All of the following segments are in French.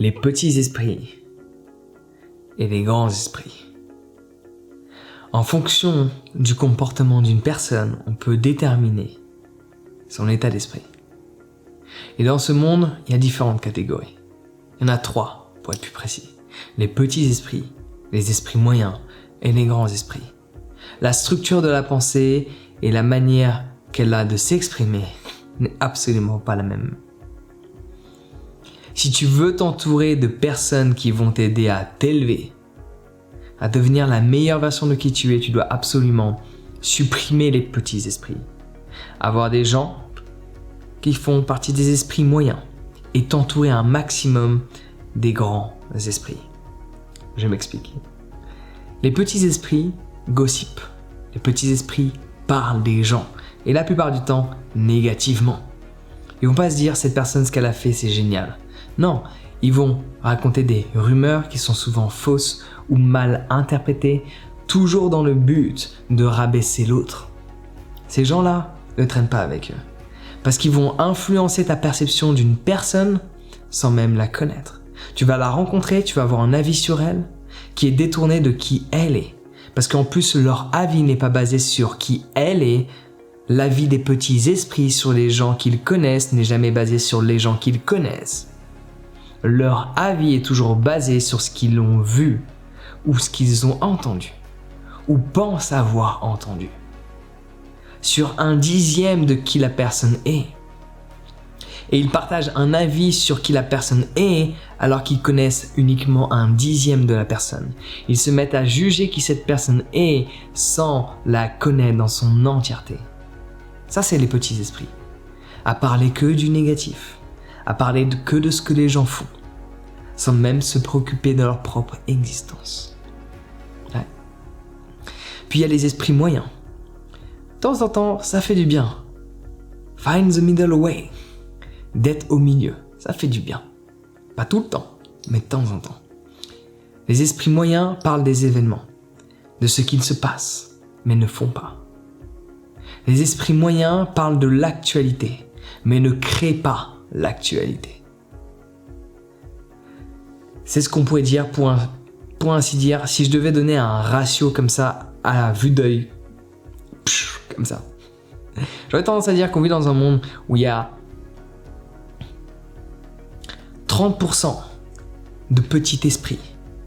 les petits esprits et les grands esprits. En fonction du comportement d'une personne, on peut déterminer son état d'esprit. Et dans ce monde, il y a différentes catégories. Il y en a 3, pour être plus précis. Les petits esprits, les esprits moyens et les grands esprits. La structure de la pensée et la manière qu'elle a de s'exprimer n'est absolument pas la même. Si tu veux t'entourer de personnes qui vont t'aider à t'élever, à devenir la meilleure version de qui tu es, tu dois absolument supprimer les petits esprits. Avoir des gens qui font partie des esprits moyens et t'entourer un maximum des grands esprits. Je m'explique. Les petits esprits gossipent. Les petits esprits parlent des gens et la plupart du temps négativement. Ils vont pas se dire cette personne ce qu'elle a fait c'est génial. Non, ils vont raconter des rumeurs qui sont souvent fausses ou mal interprétées, toujours dans le but de rabaisser l'autre. Ces gens-là, ne traîne pas avec eux. Parce qu'ils vont influencer ta perception d'une personne sans même la connaître. Tu vas la rencontrer, tu vas avoir un avis sur elle qui est détourné de qui elle est. Parce qu'en plus, leur avis n'est pas basé sur qui elle est. L'avis des petits esprits sur les gens qu'ils connaissent n'est jamais basé sur les gens qu'ils connaissent. Leur avis est toujours basé sur ce qu'ils ont vu ou ce qu'ils ont entendu ou pensent avoir entendu. Sur 1/10 de qui la personne est. Et ils partagent un avis sur qui la personne est alors qu'ils connaissent uniquement 1/10 de la personne. Ils se mettent à juger qui cette personne est sans la connaître dans son entièreté. Ça, c'est les petits esprits. À parler que du négatif. À parler que de ce que les gens font. Sans même se préoccuper de leur propre existence. Ouais. Puis il y a les esprits moyens. De temps en temps, ça fait du bien. Find the middle way. D'être au milieu, ça fait du bien. Pas tout le temps, mais de temps en temps. Les esprits moyens parlent des événements, de ce qu'il se passe, mais ne font pas. Les esprits moyens parlent de l'actualité, mais ne créent pas l'actualité. C'est ce qu'on pourrait dire pour ainsi dire, si je devais donner un ratio comme ça à vue d'œil, comme ça. J'aurais tendance à dire qu'on vit dans un monde où il y a 30% de petits esprits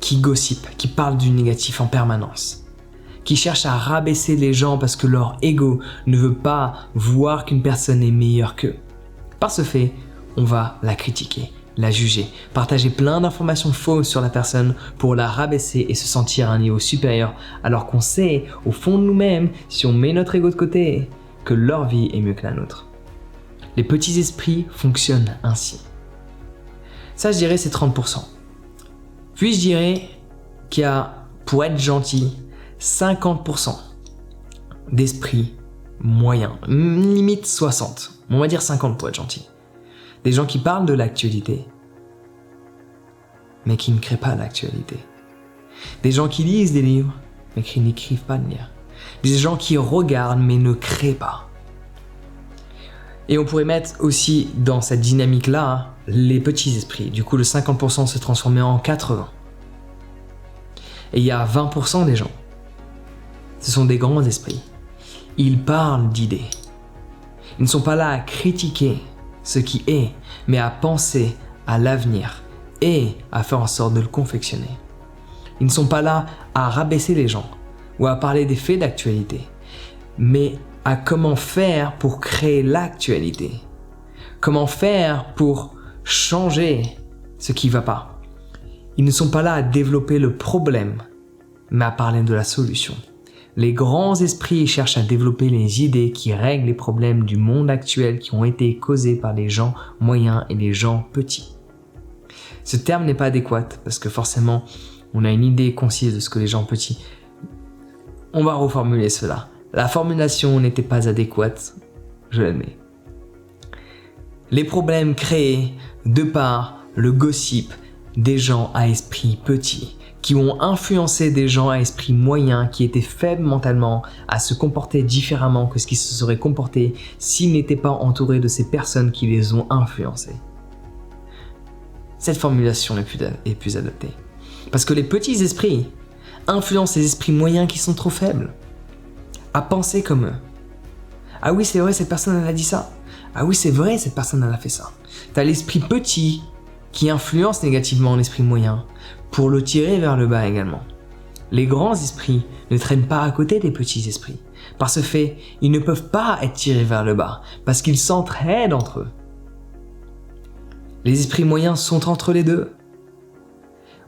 qui gossipent, qui parlent du négatif en permanence, qui cherchent à rabaisser les gens parce que leur ego ne veut pas voir qu'une personne est meilleure qu'eux. Par ce fait, on va la critiquer, la juger, partager plein d'informations fausses sur la personne pour la rabaisser et se sentir à un niveau supérieur, alors qu'on sait, au fond de nous-mêmes, si on met notre ego de côté, que leur vie est mieux que la nôtre. Les petits esprits fonctionnent ainsi. Ça, je dirais, c'est 30%. Puis je dirais qu'il y a, pour être gentil, 50% d'esprits moyens, limite 60. On va dire 50 pour être gentil. Des gens qui parlent de l'actualité, mais qui ne créent pas l'actualité. Des gens qui lisent des livres, mais qui n'écrivent pas de livres. Des gens qui regardent, mais ne créent pas. Et on pourrait mettre aussi dans cette dynamique-là les petits esprits. Du coup, le 50% se transformer en 80%. Et il y a 20% des gens. Ce sont des grands esprits. Ils parlent d'idées. Ils ne sont pas là à critiquer ce qui est, mais à penser à l'avenir et à faire en sorte de le confectionner. Ils ne sont pas là à rabaisser les gens ou à parler des faits d'actualité, mais à comment faire pour créer l'actualité. Comment faire pour changer ce qui ne va pas. Ils ne sont pas là à développer le problème, mais à parler de la solution. Les grands esprits cherchent à développer les idées qui règlent les problèmes du monde actuel qui ont été causés par les gens moyens et les gens petits. Ce terme n'est pas adéquat parce que forcément, on a une idée concise de ce que les gens petits. On va reformuler cela. La formulation n'était pas adéquate, je l'admets. Les problèmes créés de par le gossip des gens à esprit petit, qui ont influencé des gens à esprit moyen, qui étaient faibles mentalement, à se comporter différemment que ce qu'ils se seraient comportés s'ils n'étaient pas entourés de ces personnes qui les ont influencés. cette formulation est plus adaptée. Parce que les petits esprits influencent les esprits moyens qui sont trop faibles à penser comme eux. Ah oui, c'est vrai, cette personne elle a dit ça. Ah oui, c'est vrai, cette personne elle a fait ça. T'as l'esprit petit qui influence négativement l'esprit moyen pour le tirer vers le bas également. Les grands esprits ne traînent pas à côté des petits esprits. Par ce fait, ils ne peuvent pas être tirés vers le bas parce qu'ils s'entraident entre eux. Les esprits moyens sont entre les deux.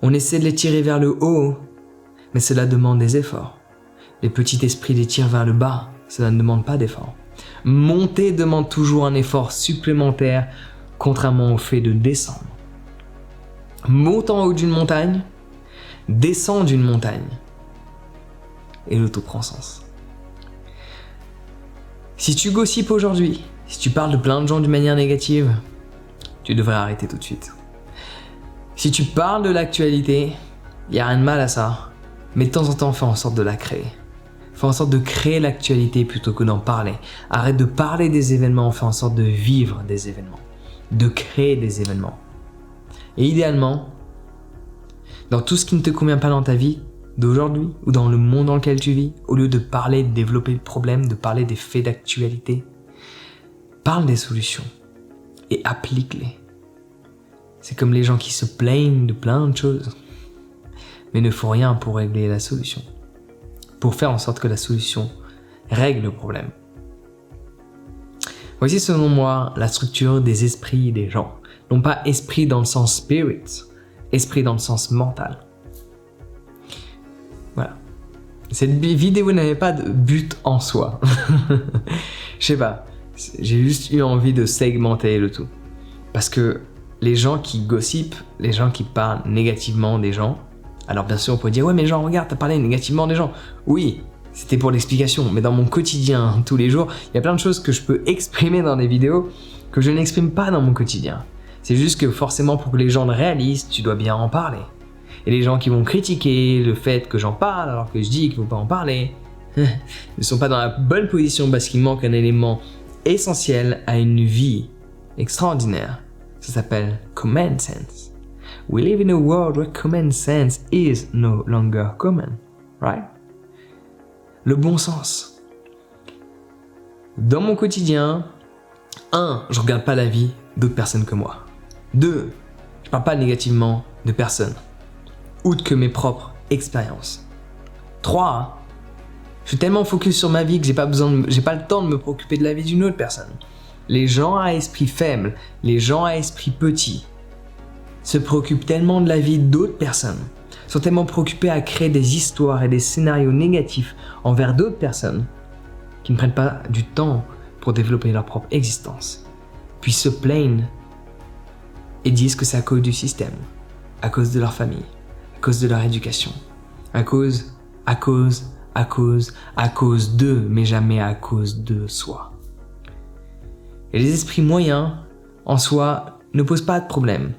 On essaie de les tirer vers le haut, mais cela demande des efforts. Les petits esprits les tirent vers le bas, cela ne demande pas d'efforts. Monter demande toujours un effort supplémentaire, contrairement au fait de descendre. Monte en haut d'une montagne, descends d'une montagne. Et l'auto prend sens. Si tu gossipes aujourd'hui, si tu parles de plein de gens d'une manière négative, tu devrais arrêter tout de suite. Si tu parles de l'actualité, il n'y a rien de mal à ça, mais de temps en temps, fais en sorte de la créer. Fais en sorte de créer l'actualité plutôt que d'en parler. Arrête de parler des événements, fais en sorte de vivre des événements, de créer des événements. Et idéalement, dans tout ce qui ne te convient pas dans ta vie d'aujourd'hui ou dans le monde dans lequel tu vis, au lieu de parler, de développer le problème, de parler des faits d'actualité, parle des solutions et applique-les. C'est comme les gens qui se plaignent de plein de choses, mais ne font rien pour régler la solution, pour faire en sorte que la solution règle le problème. Voici selon moi la structure des esprits des gens. Non pas esprit dans le sens spirit, esprit dans le sens mental. Voilà. Cette vidéo n'avait pas de but en soi. Je sais pas, j'ai juste eu envie de segmenter le tout. Parce que les gens qui gossipent, les gens qui parlent négativement des gens, alors bien sûr on peut dire « Ouais mais Jean, regarde, t'as parlé négativement des gens ». Oui, c'était pour l'explication, mais dans mon quotidien, tous les jours, il y a plein de choses que je peux exprimer dans des vidéos que je n'exprime pas dans mon quotidien. C'est juste que forcément pour que les gens le réalisent, tu dois bien en parler. Et les gens qui vont critiquer le fait que j'en parle alors que je dis qu'il ne faut pas en parler, ne sont pas dans la bonne position parce qu'il manque un élément essentiel à une vie extraordinaire. Ça s'appelle common sense. We live in a world where common sense is no longer common, right? Le bon sens. Dans mon quotidien, 1, je regarde pas la vie d'autres personnes que moi. 2, je parle pas négativement de personne, outre que mes propres expériences. 3, je suis tellement focus sur ma vie que j'ai pas le temps de me préoccuper de la vie d'une autre personne. Les gens à esprit faible, les gens à esprit petit, se préoccupent tellement de la vie d'autres personnes, sont tellement préoccupés à créer des histoires et des scénarios négatifs envers d'autres personnes, qui ne prennent pas du temps pour développer leur propre existence, puis se plaignent et disent que c'est à cause du système, à cause de leur famille, à cause de leur éducation, à cause d'eux, mais jamais à cause de soi. Et les esprits moyens, en soi, ne posent pas de problème.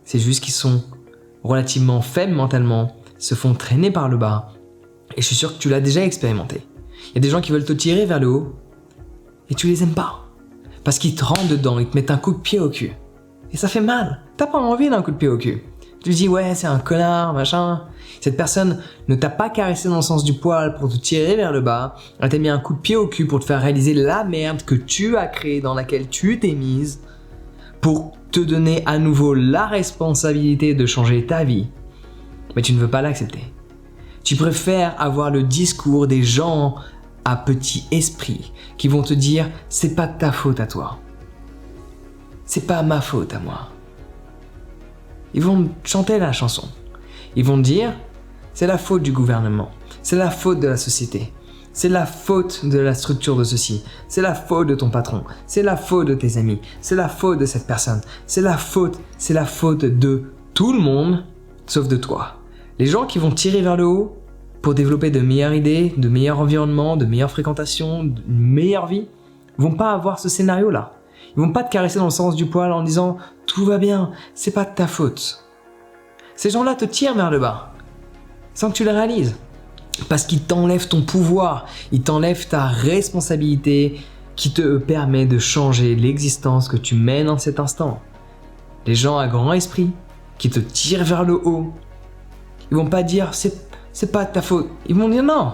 C'est juste qu'ils sont relativement faibles mentalement, se font traîner par le bas, et je suis sûr que tu l'as déjà expérimenté. Il y a des gens qui veulent te tirer vers le haut, et tu les aimes pas, parce qu'ils te rentrent dedans, ils te mettent un coup de pied au cul. Et ça fait mal, t'as pas envie d'un coup de pied au cul. Tu te dis ouais c'est un connard, machin. Cette personne ne t'a pas caressé dans le sens du poil pour te tirer vers le bas, elle t'a mis un coup de pied au cul pour te faire réaliser la merde que tu as créée, dans laquelle tu t'es mise, pour te donner à nouveau la responsabilité de changer ta vie. Mais tu ne veux pas l'accepter. Tu préfères avoir le discours des gens à petit esprit qui vont te dire c'est pas de ta faute à toi. C'est pas ma faute à moi. Ils vont chanter la chanson. Ils vont dire c'est la faute du gouvernement, c'est la faute de la société, c'est la faute de la structure de ceci, c'est la faute de ton patron, c'est la faute de tes amis, c'est la faute de cette personne, c'est la faute de tout le monde sauf de toi. Les gens qui vont tirer vers le haut pour développer de meilleures idées, de meilleurs environnements, de meilleures fréquentations, une meilleure vie, vont pas avoir ce scénario-là. Ils vont pas te caresser dans le sens du poil en disant « tout va bien, c'est pas de ta faute ». Ces gens-là te tirent vers le bas, sans que tu le réalises. Parce qu'ils t'enlèvent ton pouvoir, ils t'enlèvent ta responsabilité qui te permet de changer l'existence que tu mènes en cet instant. Les gens à grand esprit qui te tirent vers le haut. Ils vont pas dire c'est pas ta faute. Ils vont dire non,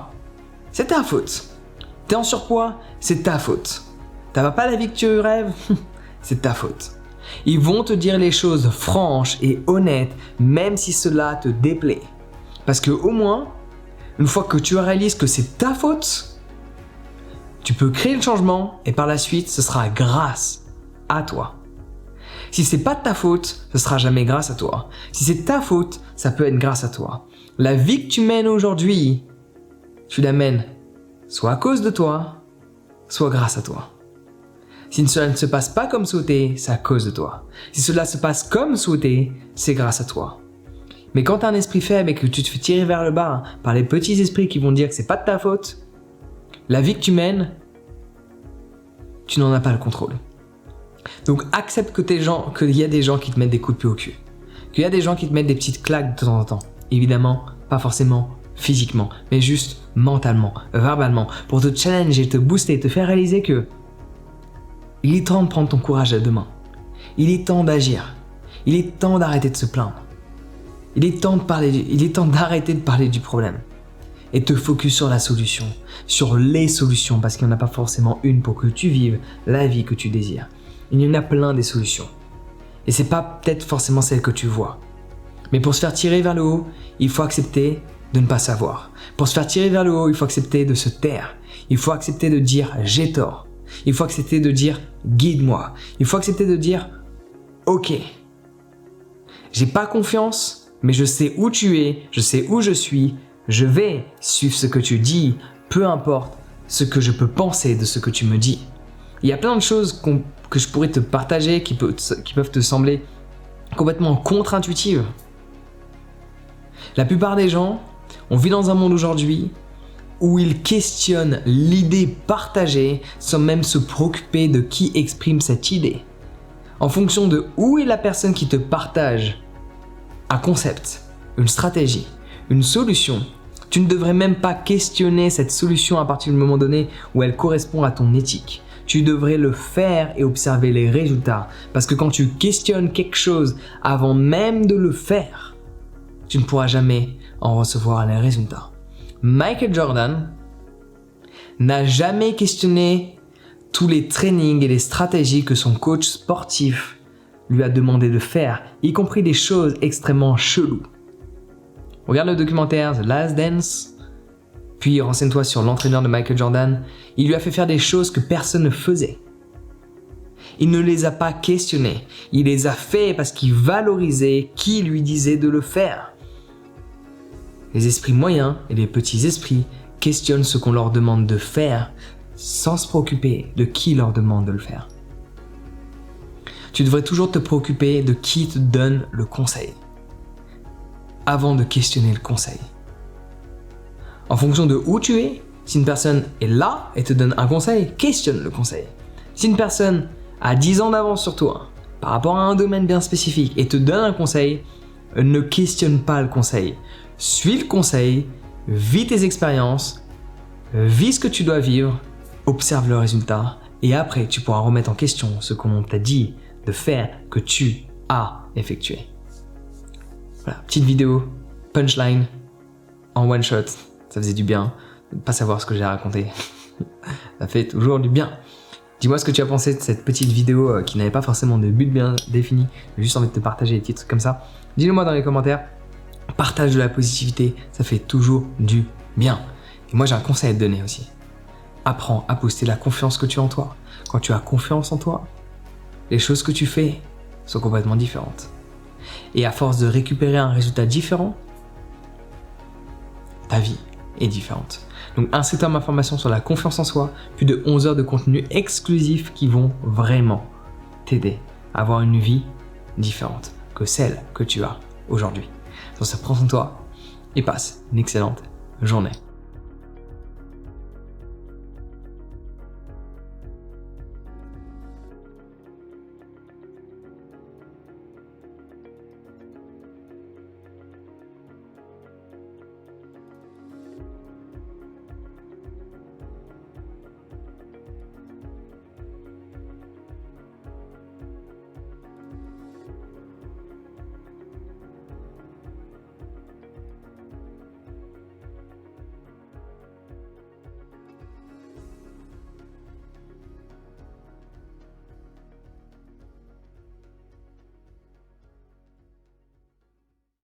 c'est ta faute. T'es en surpoids, c'est ta faute. T'as pas la vie que tu rêves, c'est ta faute. Ils vont te dire les choses franches et honnêtes, même si cela te déplaît. Parce que au moins, une fois que tu réalises que c'est ta faute, tu peux créer le changement et par la suite, ce sera grâce à toi. Si c'est pas de ta faute, ce sera jamais grâce à toi. Si c'est ta faute, ça peut être grâce à toi. La vie que tu mènes aujourd'hui, tu la mènes soit à cause de toi, soit grâce à toi. Si cela ne se passe pas comme souhaité, c'est à cause de toi. Si cela se passe comme souhaité, c'est grâce à toi. Mais quand tu as un esprit faible et que tu te fais tirer vers le bas par les petits esprits qui vont dire que c'est pas de ta faute, la vie que tu mènes, tu n'en as pas le contrôle. Donc accepte qu'il y a des gens qui te mettent des coups de pied au cul. Qu'il y a des gens qui te mettent des petites claques de temps en temps. Évidemment, pas forcément physiquement, mais juste mentalement, verbalement, pour te challenger, te booster, te faire réaliser que il est temps de prendre ton courage à deux mains. Il est temps d'agir. Il est temps d'arrêter de se plaindre. Il est temps d'arrêter de parler du problème et te focus sur la solution, sur les solutions, parce qu'il n'y en a pas forcément une pour que tu vives la vie que tu désires. Il y en a plein des solutions. Et c'est pas peut-être forcément celle que tu vois. Mais pour se faire tirer vers le haut, il faut accepter de ne pas savoir. Pour se faire tirer vers le haut, il faut accepter de se taire. Il faut accepter de dire « j'ai tort ». Il faut accepter de dire « guide-moi ». Il faut accepter de dire « ok, j'ai pas confiance, mais je sais où tu es, je sais où je suis, je vais suivre ce que tu dis, peu importe ce que je peux penser de ce que tu me dis ». Il y a plein de choses que je pourrais te partager qui peuvent te sembler complètement contre-intuitives. La plupart des gens, on vit dans un monde aujourd'hui où ils questionnent l'idée partagée sans même se préoccuper de qui exprime cette idée. En fonction de où est la personne qui te partage un concept, une stratégie, une solution, tu ne devrais même pas questionner cette solution à partir du moment donné où elle correspond à ton éthique. Tu devrais le faire et observer les résultats. Parce que quand tu questionnes quelque chose avant même de le faire, tu ne pourras jamais en recevoir les résultats. Michael Jordan n'a jamais questionné tous les trainings et les stratégies que son coach sportif lui a demandé de faire, y compris des choses extrêmement cheloues. Regarde le documentaire The Last Dance, puis renseigne-toi sur l'entraîneur de Michael Jordan. Il lui a fait faire des choses que personne ne faisait. Il ne les a pas questionnées. Il les a fait parce qu'il valorisait qui lui disait de le faire. Les esprits moyens et les petits esprits questionnent ce qu'on leur demande de faire sans se préoccuper de qui leur demande de le faire. Tu devrais toujours te préoccuper de qui te donne le conseil avant de questionner le conseil. En fonction de où tu es, si une personne est là et te donne un conseil, questionne le conseil. Si une personne a 10 ans d'avance sur toi par rapport à un domaine bien spécifique et te donne un conseil, ne questionne pas le conseil. Suis le conseil, vis tes expériences, vis ce que tu dois vivre, observe le résultat et après tu pourras remettre en question ce qu'on t'a dit de faire que tu as effectué. Voilà, petite vidéo, punchline, en one shot, ça faisait du bien de ne pas savoir ce que j'ai raconté. Ça fait toujours du bien. Dis-moi ce que tu as pensé de cette petite vidéo qui n'avait pas forcément de but bien défini, j'ai juste envie de te partager des petits trucs comme ça. Dis-le-moi dans les commentaires. Partage de la positivité, ça fait toujours du bien. Et moi j'ai un conseil à te donner aussi. Apprends à booster la confiance que tu as en toi. Quand tu as confiance en toi, les choses que tu fais sont complètement différentes. Et à force de récupérer un résultat différent, ta vie est différente. Donc inscris-toi à ma formation sur la confiance en soi, plus de 11 heures de contenu exclusif qui vont vraiment t'aider à avoir une vie différente que celle que tu as aujourd'hui. Sur ce, prends soin de toi et passe une excellente journée.